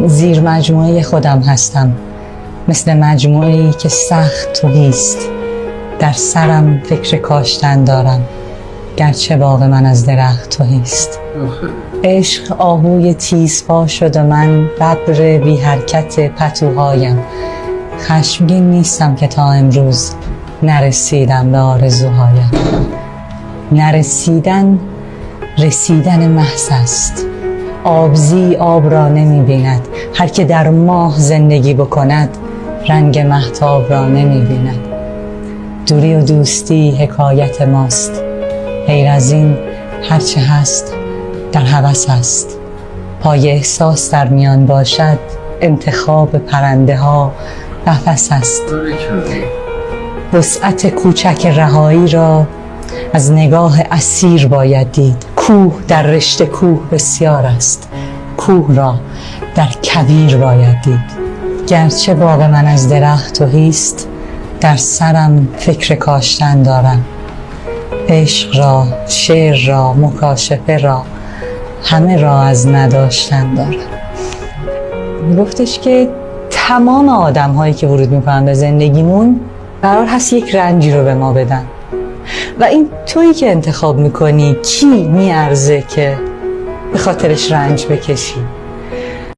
من زیر مجموعه خودم هستم، مثل مجموعه‌ای که سخت تهیست. در سرم فکر کاشتن دارم، گرچه باغ من از درخت تهیست. عشق آهوی تیزپا شد و من ببر بی حرکت پتوهایم. خشمگین نیستم که تا امروز نرسیدم به آرزوهایم. نرسیدن رسیدن محض است. آبزی آب را نمی بیند، هر که در ماه زندگی بکند رنگ مهتاب را نمی بیند. دوری و دوستی حکایت ماست، غیر از این هرچه هست در هوس است. پای احساس در میان باشد، انتخاب پرنده ها قفس است. وسعت کوچک رهایی را از نگاه اسیر باید دید. کوه در رشته کوه بسیار است، کوه را در کویر باید دید. گرچه باغ من از درخت تهیست، در سرم فکر کاشتن دارم. عشق را، شعر را، مکاشفه را، همه را از نداشتن دارم. گفتش که تمام آدم هایی که ورود میکنن به زندگیمون قرار هست یک رنجی رو به ما بدن و این تویی که انتخاب میکنی کی میارزه که به خاطرش رنج بکشی.